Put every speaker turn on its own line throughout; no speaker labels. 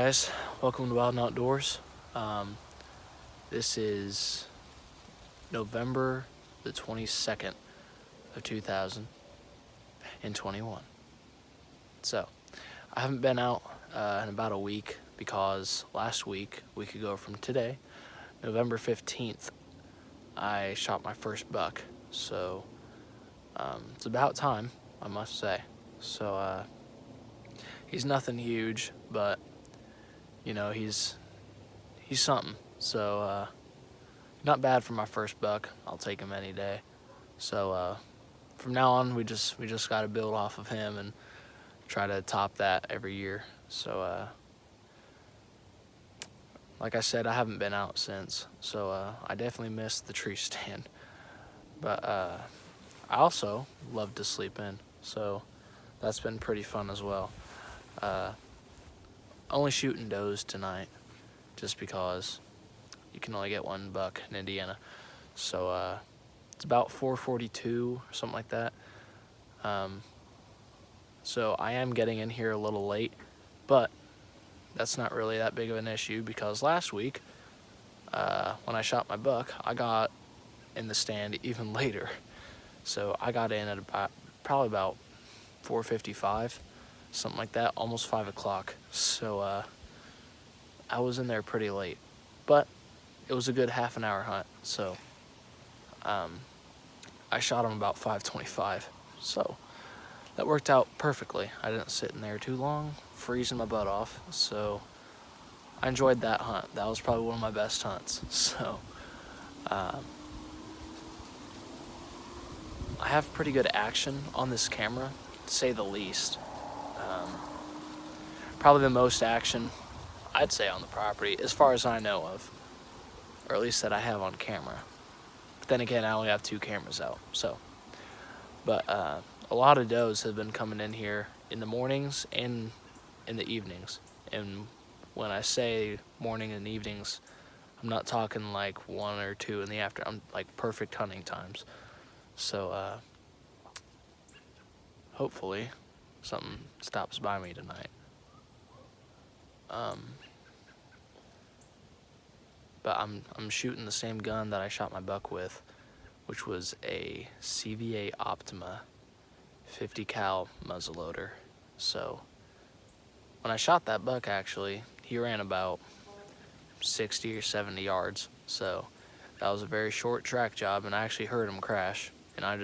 guys? Welcome to Wild and Outdoors. This is November the 22nd of 2021. So, I haven't been out in about a week because last week ago from today, November 15th, I shot my first buck. So, it's about time, I must say. So, he's nothing huge, but you know, he's something. So, not bad for my first buck. I'll take him any day. So, from now on, we just got to build off of him and try to top that every year. So, like I said, I haven't been out since. So, I definitely missed the tree stand. But, I also love to sleep in. So, that's been pretty fun as well. Only shooting does tonight, just because you can only get one buck in Indiana. So it's about 4:42 or something like that. So I am getting in here a little late, but that's not really that big of an issue because last week when I shot my buck, I got in the stand even later. So I got in at probably about 4:55, something like that, almost 5 o'clock. So I was in there pretty late, but it was a good half an hour hunt. So I shot him about 5:25. So that worked out perfectly. I didn't sit in there too long, freezing my butt off. So I enjoyed that hunt. That was probably one of my best hunts. So I have pretty good action on this camera, to say the least. Probably the most action, I'd say, on the property, as far as I know of, or at least that I have on camera. But then again, I only have 2 cameras out, so. But a lot of does have been coming in here in the mornings and in the evenings. And when I say morning and evenings, I'm not talking like 1 or 2 in the afternoon. I'm like perfect hunting times. So hopefully something stops by me tonight. But I'm shooting the same gun that I shot my buck with, which was a CVA Optima 50 cal muzzleloader. So when I shot that buck, actually, he ran about 60 or 70 yards. So that was a very short track job, and I actually heard him crash, and I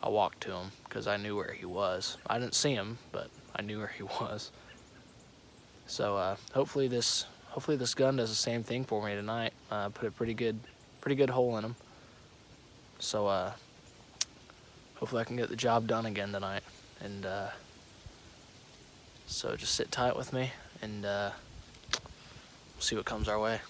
walked to him because I knew where he was. I didn't see him, but I knew where he was. So hopefully this gun does the same thing for me tonight. Put a pretty good hole in him. So hopefully I can get the job done again tonight. And so just sit tight with me, and we'll see what comes our way.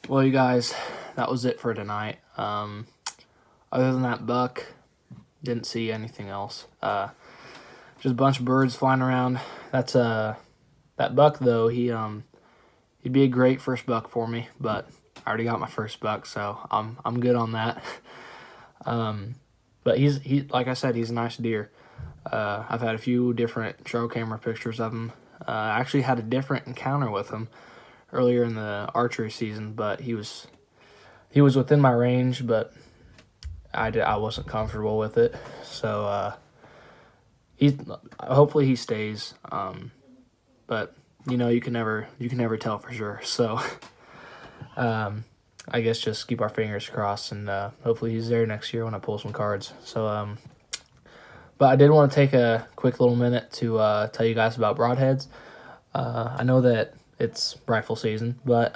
Well, you guys, that was it for tonight. Other than that buck, didn't see anything else. Just a bunch of birds flying around. That's that buck though. He'd be a great first buck for me, but I already got my first buck, so I'm good on that. But he like I said, he's a nice deer. I've had a few different trail camera pictures of him. I actually had a different encounter with him earlier in the archery season, but he was within my range, but I wasn't comfortable with it. So hopefully he stays. But you can never tell for sure. So I guess just keep our fingers crossed, and hopefully he's there next year when I pull some cards. So but I did want to take a quick little minute to tell you guys about broadheads. I know that it's rifle season, but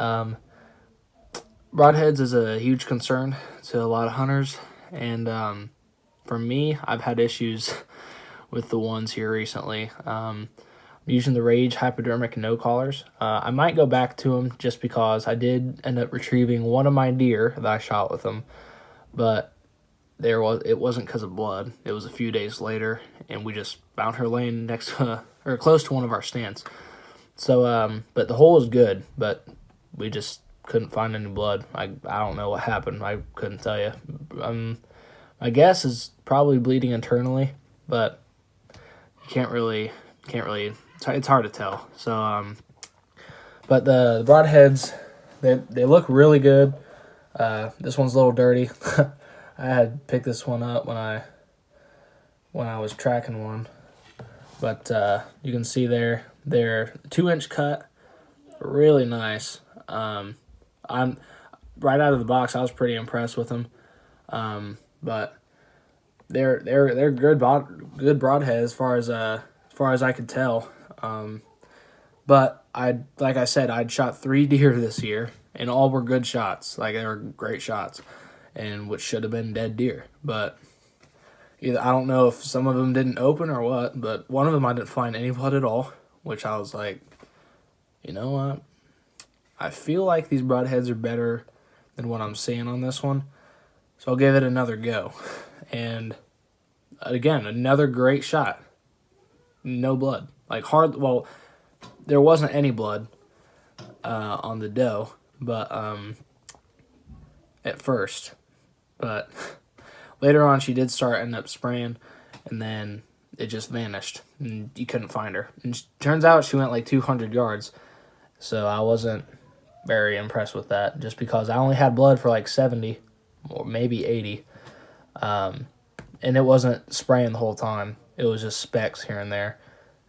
broadheads is a huge concern to a lot of hunters, and for me, I've had issues with the ones here recently. I'm using the Rage hypodermic no collars. I might go back to them just because I did end up retrieving one of my deer that I shot with them, but it wasn't because of blood. It was a few days later, and we just found her laying next to or close to one of our stands. So, but the hole was good, but we just couldn't find any blood. I don't know what happened. I couldn't tell you. My guess is probably bleeding internally, but you can't really. It's hard to tell. So, but the broadheads, they look really good. This one's a little dirty. I had picked this one up when I was tracking one, but you can see they're 2-inch cut, really nice. I'm right out of the box. I was pretty impressed with them, but they're good broadheads as far as I could tell. But like I said, I'd shot 3 deer this year, and all were good shots. Like, they were great shots, and which should have been dead deer. But either I don't know if some of them didn't open or what, but one of them I didn't find any blood at all, which I was like, you know what? I feel like these broadheads are better than what I'm seeing on this one, so I'll give it another go. And again, another great shot. No blood. Well, there wasn't any blood on the doe, but at first. But later on, she did end up spraying, and then it just vanished, and you couldn't find her. And turns out she went like 200 yards, so I wasn't very impressed with that, just because I only had blood for like 70 or maybe 80, and it wasn't spraying the whole time. It was just specks here and there,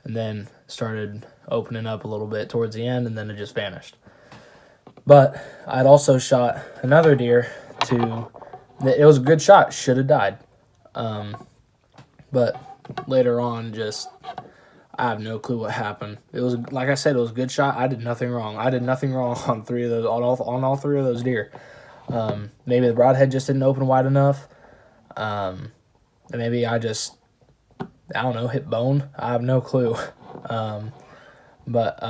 and then started opening up a little bit towards the end, and then it just vanished. But I'd also shot another deer it was a good shot, should have died. But later on, I have no clue what happened. It was, like I said, it was a good shot. I did nothing wrong. I did nothing wrong on all 3 of those deer. Maybe the broadhead just didn't open wide enough. And maybe I don't know, hit bone. I have no clue. But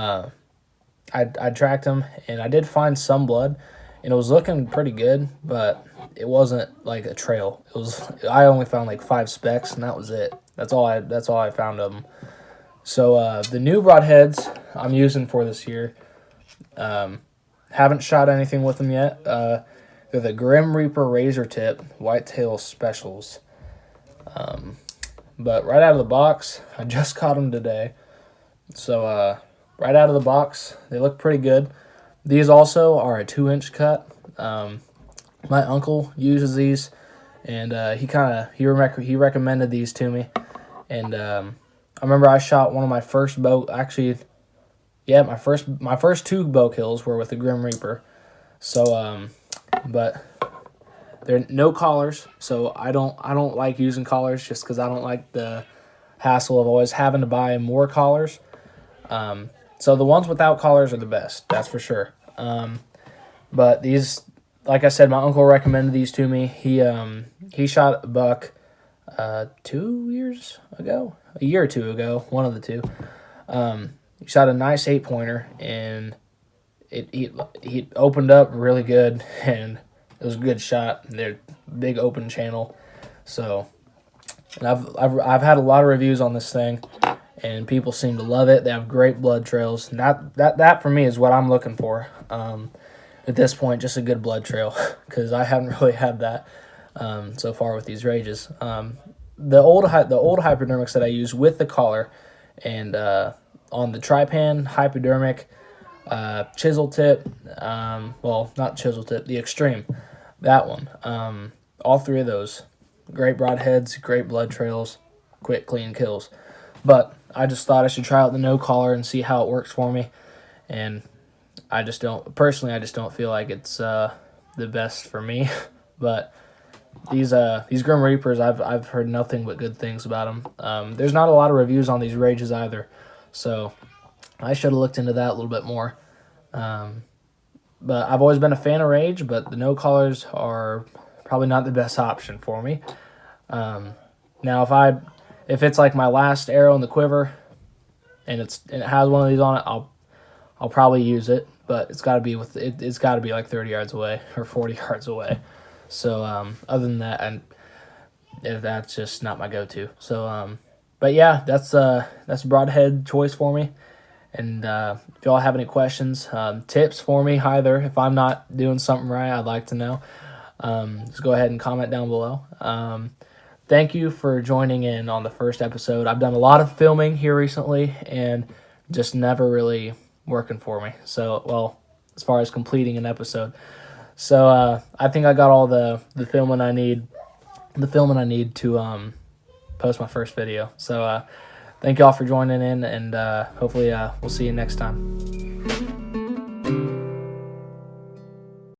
I tracked him, and I did find some blood, and it was looking pretty good, but it wasn't like a trail. I only found like 5 specks, and that was it. That's all I found of them. So the new broadheads I'm using for this year, haven't shot anything with them yet. They're the Grim Reaper Razor Tip Whitetail Specials. But right out of the box, I just caught them today. So right out of the box, they look pretty good. These also are a 2-inch cut. My uncle uses these, and he recommended these to me. And I remember I shot one of my first bow. Actually, yeah, my first 2 bow kills were with the Grim Reaper. So but they're no collars, so I don't like using collars just because I don't like the hassle of always having to buy more collars. So the ones without collars are the best, that's for sure. But these, like I said, my uncle recommended these to me. He shot a buck 2 years ago, a year or 2 ago, one of the two. He shot a nice 8-pointer, and he opened up really good, and it was a good shot. They're big open channel, so. And I've had a lot of reviews on this thing, and people seem to love it. They have great blood trails. And that for me is what I'm looking for. At this point, just a good blood trail, because I haven't really had that so far with these Rages.
the old hypodermics that I use with the collar, and on the Trypan hypodermic, chisel tip, well, not chisel tip, the extreme, that one. All three of those, great broadheads, great blood trails, quick clean kills. But I just thought I should try out the no collar and see how it works for me. And I just don't feel like it's the best for me. But these Grim Reapers, I've heard nothing but good things about them. There's not a lot of reviews on these Rages either, so I should have looked into that a little bit more. But I've always been a fan of Rage, but the no collars are probably not the best option for me. Now, if it's like my last arrow in the quiver, and it has one of these on it, I'll probably use it, but it's got to be it's got to be like 30 yards away or 40 yards away. So other than that, and that's just not my go-to. So but yeah, that's a broadhead choice for me. And if y'all have any questions, tips for me either, if I'm not doing something right, I'd like to know. Just go ahead and comment down below. Thank you for joining in on the first episode. I've done a lot of filming here recently and just never really working for me. So, well, as far as completing an episode. So I think I got all the filming I need to post my first video. So thank y'all for joining in, and hopefully we'll see you next time.